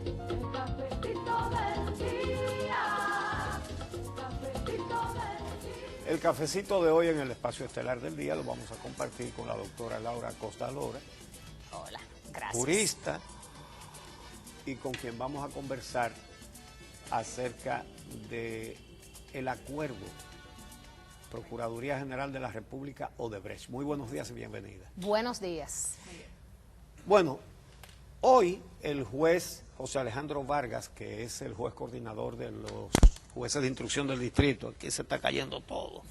El cafecito del día. El cafecito de hoy en el espacio estelar del día lo vamos a compartir con la doctora Laura Acosta Lora. Hola, gracias. Jurista, y con quien vamos a conversar acerca de el acuerdo Procuraduría General de la República Odebrecht. Muy buenos días y bienvenida. Buenos días. Bueno, hoy el juez José Alejandro Vargas, que es el juez coordinador de los jueces de instrucción del distrito, aquí se está cayendo todo.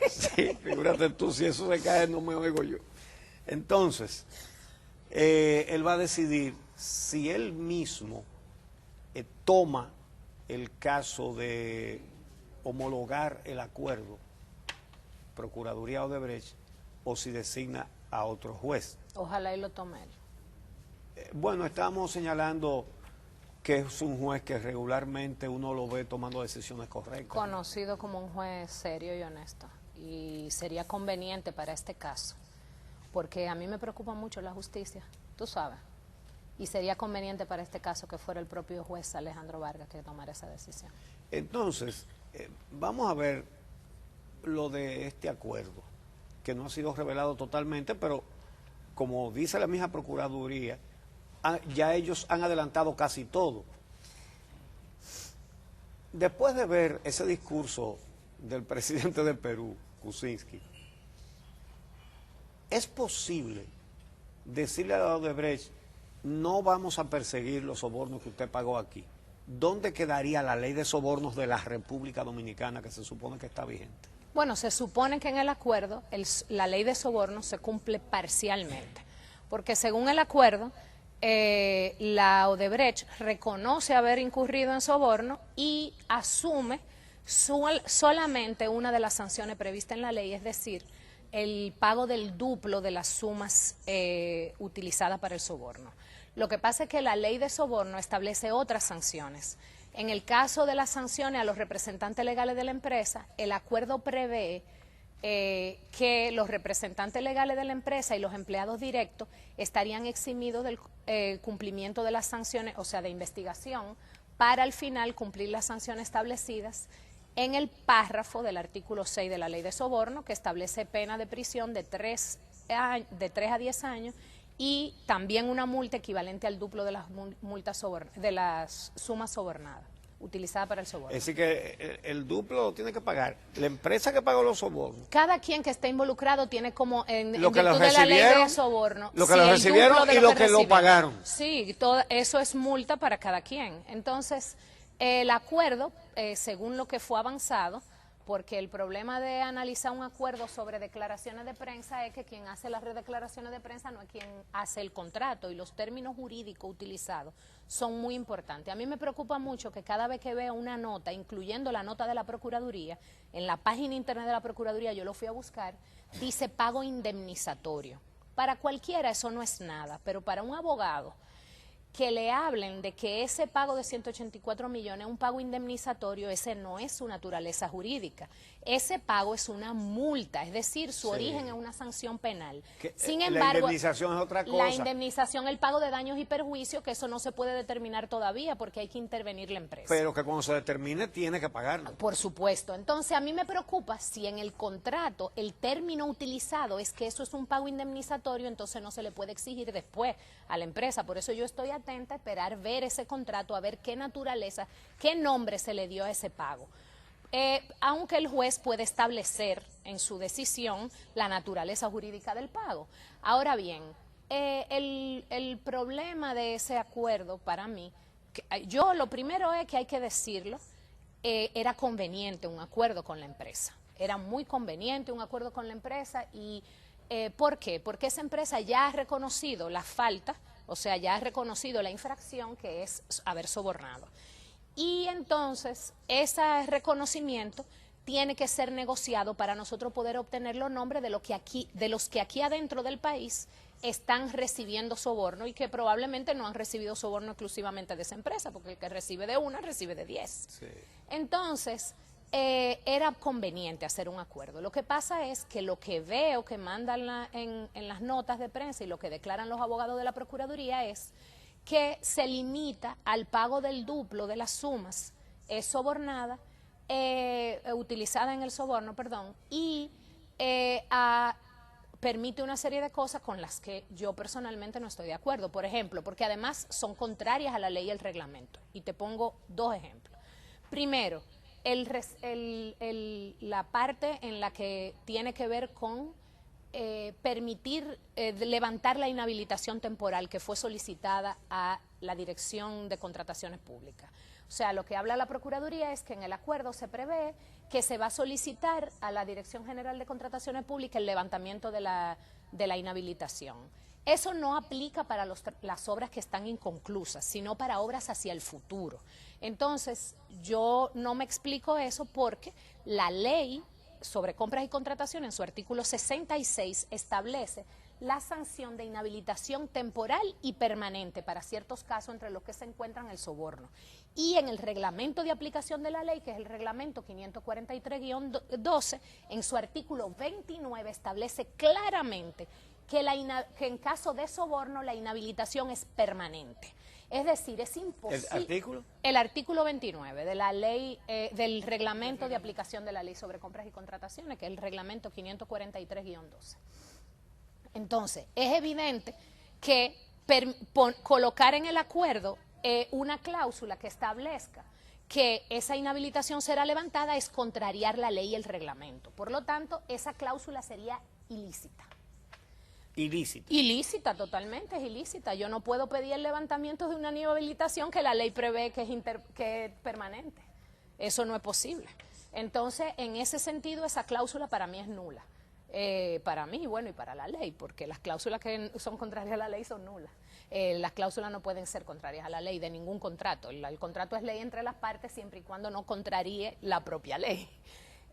Sí, figúrate tú, si eso se cae no me oigo yo. Entonces, él va a decidir si él mismo toma el caso de homologar el acuerdo Procuraduría Odebrecht o si designa a otro juez. Ojalá y lo tome él. Bueno, estamos señalando que es un juez que regularmente uno lo ve tomando decisiones correctas. Conocido como un juez serio y honesto. Y sería conveniente para este caso. Porque a mí me preocupa mucho la justicia, tú sabes. Y sería conveniente para este caso que fuera el propio juez Alejandro Vargas que tomara esa decisión. Entonces, vamos a ver lo de este acuerdo, que no ha sido revelado totalmente, pero como dice la misma Procuraduría, ya ellos han adelantado casi todo. Después de ver ese discurso del presidente de Perú, Kuczynski, ¿es posible decirle a Odebrecht, no vamos a perseguir los sobornos que usted pagó aquí? ¿Dónde quedaría la ley de sobornos de la República Dominicana que se supone que está vigente? Bueno, se supone que en el acuerdo la ley de sobornos se cumple parcialmente, porque según el acuerdo, la Odebrecht reconoce haber incurrido en soborno y asume solamente una de las sanciones previstas en la ley, es decir, el pago del duplo de las sumas utilizadas para el soborno. Lo que pasa es que la ley de soborno establece otras sanciones. En el caso de las sanciones a los representantes legales de la empresa, el acuerdo prevé que los representantes legales de la empresa y los empleados directos estarían eximidos del cumplimiento de las sanciones, o sea, de investigación, para al final cumplir las sanciones establecidas en el párrafo del artículo 6 de la ley de soborno, que establece pena de prisión de 3 a 10 años y también una multa equivalente al duplo de las sumas sobornadas utilizadas para el soborno. Es decir, que el duplo lo tiene que pagar la empresa que pagó los sobornos. Cada quien que esté involucrado tiene como en lo que virtud lo de la ley de recibieron, soborno. lo que sí, lo el recibieron duplo de y lo que lo recibieron. pagaron. Sí, todo eso es multa para cada quien. Entonces, el acuerdo, según lo que fue avanzado, porque el problema de analizar un acuerdo sobre declaraciones de prensa es que quien hace las declaraciones de prensa no es quien hace el contrato, y los términos jurídicos utilizados son muy importantes. A mí me preocupa mucho que cada vez que veo una nota, incluyendo la nota de la Procuraduría, en la página internet de la Procuraduría, yo lo fui a buscar, dice pago indemnizatorio. Para cualquiera eso no es nada, pero para un abogado que le hablen de que ese pago de 184 millones es un pago indemnizatorio, ese no es su naturaleza jurídica. Ese pago es una multa, es decir, su origen es una sanción penal. Sin embargo, la indemnización es otra cosa. La indemnización, el pago de daños y perjuicios, que eso no se puede determinar todavía porque hay que intervenir la empresa. Pero que cuando se determine tiene que pagarlo. Por supuesto. Entonces, a mí me preocupa si en el contrato el término utilizado es que eso es un pago indemnizatorio, entonces no se le puede exigir después a la empresa. Por eso yo estoy atenta a esperar ver ese contrato, a ver qué naturaleza, qué nombre se le dio a ese pago. Aunque el juez puede establecer en su decisión la naturaleza jurídica del pago. Ahora bien, el problema de ese acuerdo para mí, yo lo primero es que hay que decirlo, era conveniente un acuerdo con la empresa. Era muy conveniente un acuerdo con la empresa. Y ¿por qué? Porque esa empresa ya ha reconocido la falta, o sea, ya ha reconocido la infracción que es haber sobornado. Y entonces, ese reconocimiento tiene que ser negociado para nosotros poder obtener los nombres de los que aquí adentro del país están recibiendo soborno y que probablemente no han recibido soborno exclusivamente de esa empresa, porque el que recibe de una, recibe de 10. Sí. Entonces, era conveniente hacer un acuerdo. Lo que pasa es que lo que veo que mandan en las notas de prensa y lo que declaran los abogados de la Procuraduría es que se limita al pago del duplo de las sumas sobornada, utilizada en el soborno, perdón, y permite una serie de cosas con las que yo personalmente no estoy de acuerdo. Por ejemplo, porque además son contrarias a la ley y el reglamento. Y te pongo dos ejemplos. Primero, la parte en la que tiene que ver con permitir levantar la inhabilitación temporal que fue solicitada a la Dirección de Contrataciones Públicas. O sea, lo que habla la Procuraduría es que en el acuerdo se prevé que se va a solicitar a la Dirección General de Contrataciones Públicas el levantamiento de la inhabilitación. Eso no aplica para las obras que están inconclusas, sino para obras hacia el futuro. Entonces, yo no me explico eso porque la ley sobre compras y contrataciones en su artículo 66 establece la sanción de inhabilitación temporal y permanente para ciertos casos entre los que se encuentran el soborno. Y en el reglamento de aplicación de la ley, que es el reglamento 543-12, en su artículo 29 establece claramente que en caso de soborno la inhabilitación es permanente. Es decir, es imposible. ¿El artículo? El artículo 29 de la ley, del reglamento de aplicación de la ley sobre compras y contrataciones, que es el reglamento 543-12. Entonces, es evidente que colocar en el acuerdo una cláusula que establezca que esa inhabilitación será levantada es contrariar la ley y el reglamento. Por lo tanto, esa cláusula sería ilícita. Ilícita. Ilícita, totalmente, es ilícita. Yo no puedo pedir el levantamiento de una inhabilitación que la ley prevé que es permanente. Eso no es posible. Entonces, en ese sentido, esa cláusula para mí es nula. Para mí, bueno, y para la ley, porque las cláusulas que son contrarias a la ley son nulas. Las cláusulas no pueden ser contrarias a la ley de ningún contrato. El contrato es ley entre las partes siempre y cuando no contraríe la propia ley.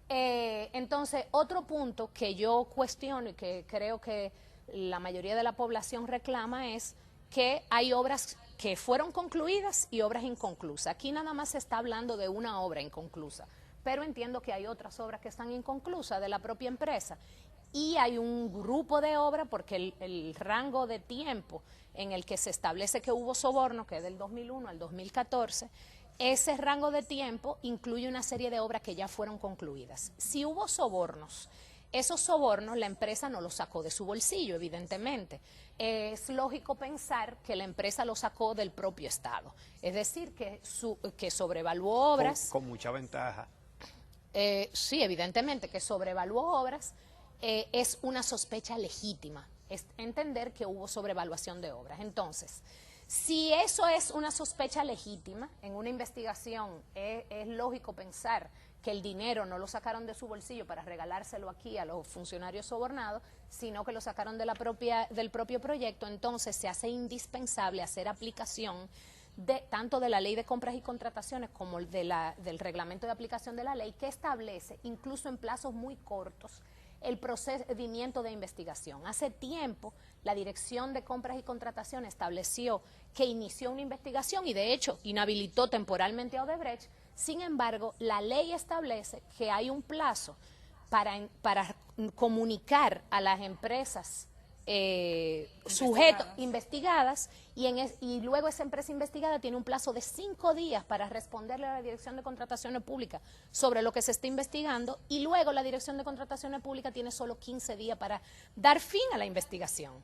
Entonces, otro punto que yo cuestiono y que creo que la mayoría de la población reclama es que hay obras que fueron concluidas y obras inconclusas. Aquí nada más se está hablando de una obra inconclusa, pero entiendo que hay otras obras que están inconclusas de la propia empresa y hay un grupo de obras porque el rango de tiempo en el que se establece que hubo soborno, que es del 2001 al 2014, ese rango de tiempo incluye una serie de obras que ya fueron concluidas. Si hubo sobornos, esos sobornos la empresa no los sacó de su bolsillo, evidentemente. Es lógico pensar que la empresa lo sacó del propio Estado, es decir, que sobrevaluó obras. Con mucha ventaja. Sí, evidentemente, que sobrevaluó obras es una sospecha legítima, es entender que hubo sobrevaluación de obras. Entonces, si eso es una sospecha legítima, en una investigación es lógico pensar que el dinero no lo sacaron de su bolsillo para regalárselo aquí a los funcionarios sobornados, sino que lo sacaron del propio proyecto. Entonces se hace indispensable hacer aplicación tanto de la ley de compras y contrataciones como del reglamento de aplicación de la ley, que establece, incluso en plazos muy cortos, el procedimiento de investigación. Hace tiempo la Dirección de Compras y Contrataciones estableció que inició una investigación y de hecho inhabilitó temporalmente a Odebrecht. Sin embargo, la ley establece que hay un plazo para comunicar a las empresas investigadas y luego esa empresa investigada tiene un plazo de 5 días para responderle a la Dirección de Contrataciones Públicas sobre lo que se está investigando y luego la Dirección de Contrataciones Públicas tiene solo 15 días para dar fin a la investigación.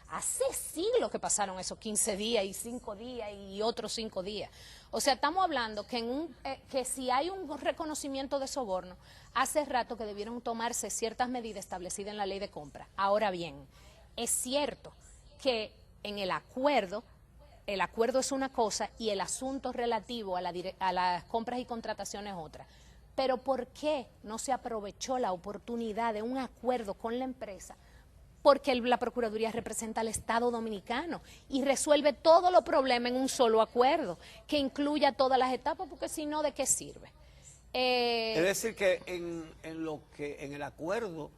Hace siglos que pasaron esos 15 días y 5 días y otros 5 días. O sea, estamos hablando que si hay un reconocimiento de soborno, hace rato que debieron tomarse ciertas medidas establecidas en la ley de compra. Ahora bien, es cierto que en el acuerdo es una cosa y el asunto relativo a las compras y contrataciones es otra. Pero ¿por qué no se aprovechó la oportunidad de un acuerdo con la empresa? Porque la Procuraduría representa al Estado Dominicano y resuelve todos los problemas en un solo acuerdo, que incluya todas las etapas, porque si no, ¿de qué sirve? Es decir, que en el acuerdo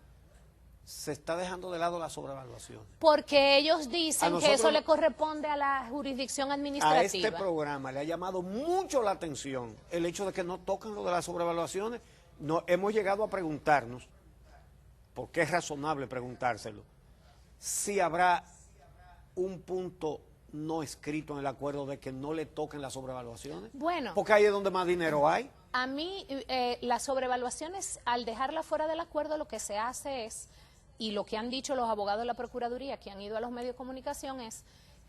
se está dejando de lado la sobrevaluación. Porque ellos dicen que eso le corresponde a la jurisdicción administrativa. A este programa le ha llamado mucho la atención el hecho de que no tocan lo de las sobrevaluaciones no, hemos llegado a preguntarnos, porque es razonable preguntárselo, si habrá un punto no escrito en el acuerdo de que no le toquen las sobrevaluaciones. Bueno. Porque ahí es donde más dinero hay. A mí, las sobrevaluaciones, al dejarla fuera del acuerdo, lo que se hace es, y lo que han dicho los abogados de la Procuraduría que han ido a los medios de comunicación es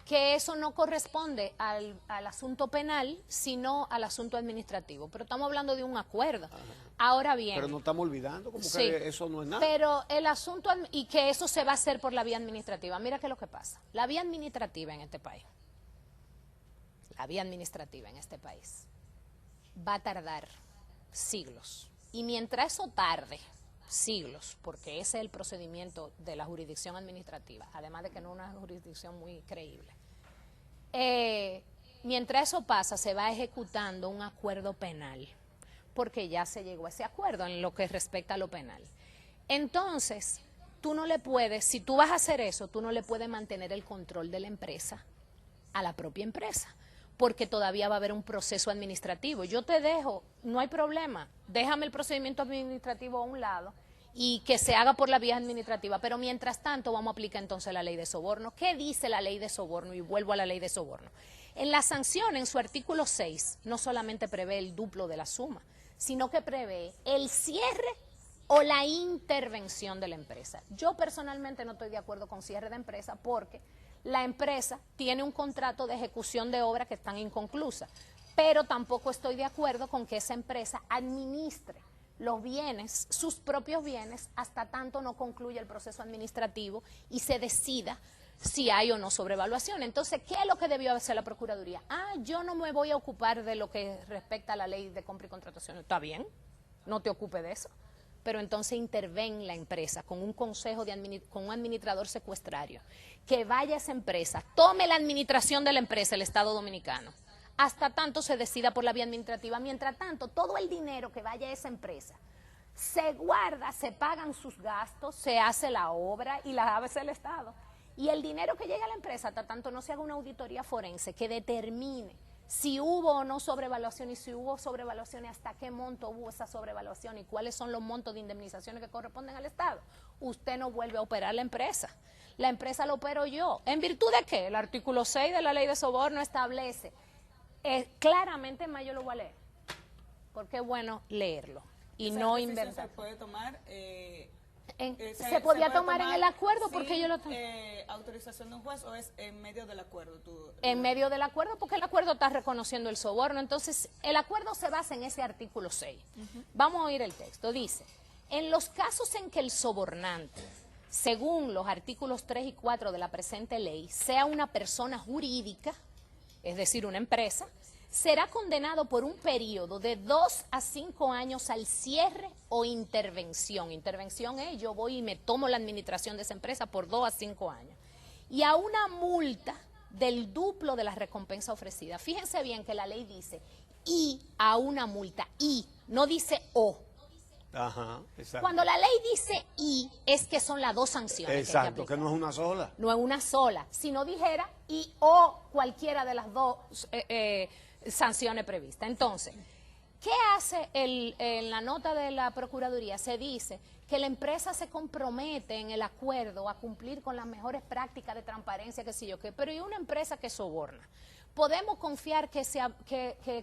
que eso no corresponde al asunto penal, sino al asunto administrativo. Pero estamos hablando de un acuerdo. Ahora bien. Pero no estamos olvidando, como sí, que eso no es nada. Pero el asunto, y que eso se va a hacer por la vía administrativa. Mira qué es lo que pasa. La vía administrativa en este país, va a tardar siglos. Y mientras eso tarde siglos, porque ese es el procedimiento de la jurisdicción administrativa, además de que no es una jurisdicción muy creíble. Mientras eso pasa, se va ejecutando un acuerdo penal, porque ya se llegó a ese acuerdo en lo que respecta a lo penal. Entonces, tú no le puedes, si tú vas a hacer eso, tú no le puedes mantener el control de la empresa a la propia empresa, porque todavía va a haber un proceso administrativo. Yo te dejo, no hay problema, déjame el procedimiento administrativo a un lado y que se haga por la vía administrativa, pero mientras tanto vamos a aplicar entonces la ley de soborno. ¿Qué dice la ley de soborno? Y vuelvo a la ley de soborno. En la sanción, en su artículo 6, no solamente prevé el duplo de la suma, sino que prevé el cierre o la intervención de la empresa. Yo personalmente no estoy de acuerdo con cierre de empresa porque la empresa tiene un contrato de ejecución de obra que están inconclusa, pero tampoco estoy de acuerdo con que esa empresa administre los bienes, sus propios bienes, hasta tanto no concluya el proceso administrativo y se decida si hay o no sobrevaluación. Entonces, ¿qué es lo que debió hacer la Procuraduría? Yo no me voy a ocupar de lo que respecta a la ley de compra y contratación. Está bien, no te ocupes de eso. Pero entonces interven la empresa con un consejo, con un administrador secuestrario, que vaya a esa empresa, tome la administración de la empresa, el Estado Dominicano, hasta tanto se decida por la vía administrativa. Mientras tanto, todo el dinero que vaya a esa empresa se guarda, se pagan sus gastos, se hace la obra y la hace el Estado. Y el dinero que llega a la empresa, hasta tanto no se haga una auditoría forense que determine si hubo o no sobrevaluación, y si hubo sobrevaluación, hasta qué monto hubo esa sobrevaluación y cuáles son los montos de indemnizaciones que corresponden al Estado, usted no vuelve a operar la empresa. La empresa la opero yo. ¿En virtud de qué? El artículo 6 de la ley de soborno establece claramente, más yo lo voy a leer, porque es bueno leerlo y no inventar. Se puede tomar... se podía tomar en el acuerdo porque yo lo tengo. ¿Autorización de un juez o es en medio del acuerdo? En medio del acuerdo, porque el acuerdo está reconociendo el soborno. Entonces, el acuerdo se basa en ese artículo 6. Vamos a oír el texto. Dice, en los casos en que el sobornante, según los artículos 3 y 4 de la presente ley, sea una persona jurídica, es decir, una empresa, será condenado por un periodo de 2 a 5 años al cierre o intervención. Intervención es, yo voy y me tomo la administración de esa empresa por 2 a 5 años. Y a una multa del duplo de la recompensa ofrecida. Fíjense bien que la ley dice, y a una multa, y, no dice o. Ajá, exacto. Cuando la ley dice y, es que son las dos sanciones. Exacto, que no es una sola. No es una sola. Si no dijera y o cualquiera de las dos sanciones previstas. Entonces, ¿qué hace en la nota de la Procuraduría? Se dice que la empresa se compromete en el acuerdo a cumplir con las mejores prácticas de transparencia, qué sé yo qué, pero ¿y una empresa que soborna? ¿Podemos confiar que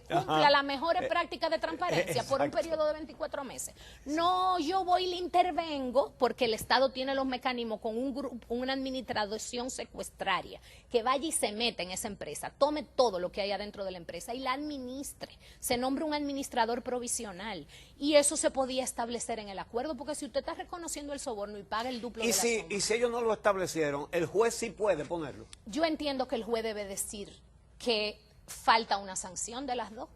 cumpla las mejores prácticas de transparencia por un periodo de 24 meses? No, yo voy y le intervengo porque el Estado tiene los mecanismos con un grupo, una administración secuestraria que vaya y se meta en esa empresa, tome todo lo que hay adentro de la empresa y la administre. Se nombra un administrador provisional y eso se podía establecer en el acuerdo, porque si usted está reconociendo el soborno y paga el duplo de la suma. Y si ellos no lo establecieron, el juez sí puede ponerlo. Yo entiendo que el juez debe decir que falta una sanción de las dos.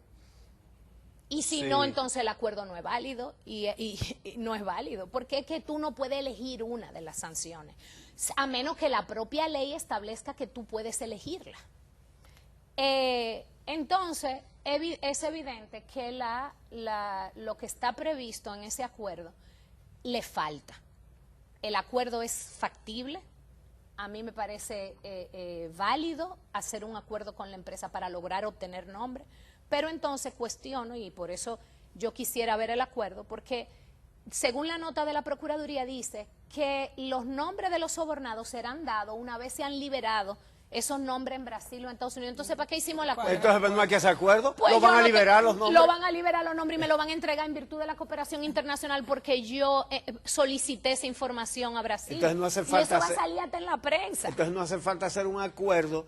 Y si no, entonces el acuerdo no es válido y no es válido, porque es que tú no puedes elegir una de las sanciones, a menos que la propia ley establezca que tú puedes elegirla. Entonces, es evidente que lo que está previsto en ese acuerdo le falta. El acuerdo es factible. A mí me parece válido hacer un acuerdo con la empresa para lograr obtener nombre, pero entonces cuestiono, y por eso yo quisiera ver el acuerdo, porque según la nota de la Procuraduría dice que los nombres de los sobornados serán dados una vez se han liberado esos nombres en Brasil o en Estados Unidos. Entonces, ¿para qué hicimos el acuerdo? Entonces, no hay que hacer acuerdo. Pues ¿Lo van yo a no liberar te- los nombres? Lo van a liberar los nombres y me lo van a entregar en virtud de la cooperación internacional porque yo solicité esa información a Brasil. Entonces no hace y falta eso va a hacer- salir hasta en la prensa. Entonces no hace falta hacer un acuerdo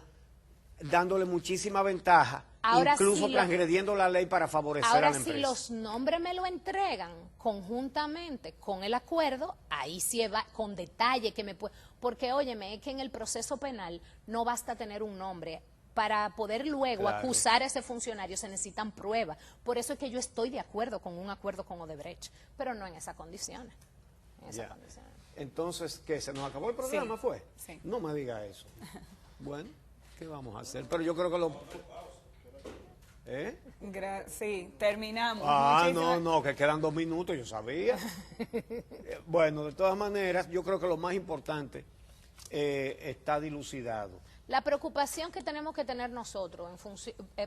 dándole muchísima ventaja, Ahora incluso sí transgrediendo la ley para favorecer a Ahora, la si empresa. los nombres me lo entregan conjuntamente con el acuerdo, ahí sí va con detalle que me puede... Porque, óyeme, es que en el proceso penal no basta tener un nombre. Para poder luego Claro. acusar a ese funcionario se necesitan pruebas. Por eso es que yo estoy de acuerdo con un acuerdo con Odebrecht, pero no en esas condiciones. En esas Ya. condiciones. Entonces, ¿qué? ¿Se nos acabó el programa? Sí. ¿Fue? Sí. No me diga eso. Bueno, ¿qué vamos a hacer? Pero yo creo que lo... ¿Eh? Sí, terminamos. Ah, Muchísimas- no, que quedan 2 minutos, yo sabía. Bueno, de todas maneras, yo creo que lo más importante está dilucidado. La preocupación que tenemos que tener nosotros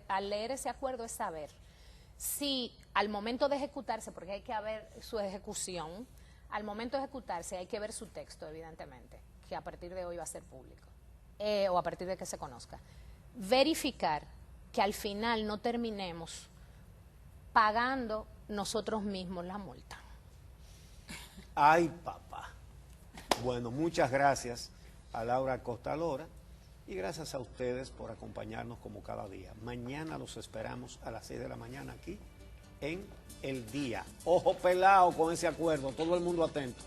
al leer ese acuerdo es saber si al momento de ejecutarse, porque hay que ver su ejecución, al momento de ejecutarse hay que ver su texto, evidentemente, que a partir de hoy va a ser público, o a partir de que se conozca. Verificar que al final no terminemos pagando nosotros mismos la multa. Ay, papá. Bueno, muchas gracias a Laura Costa Lora y gracias a ustedes por acompañarnos como cada día. Mañana los esperamos a las 6 de la mañana aquí en El Día. Ojo pelado con ese acuerdo, todo el mundo atento.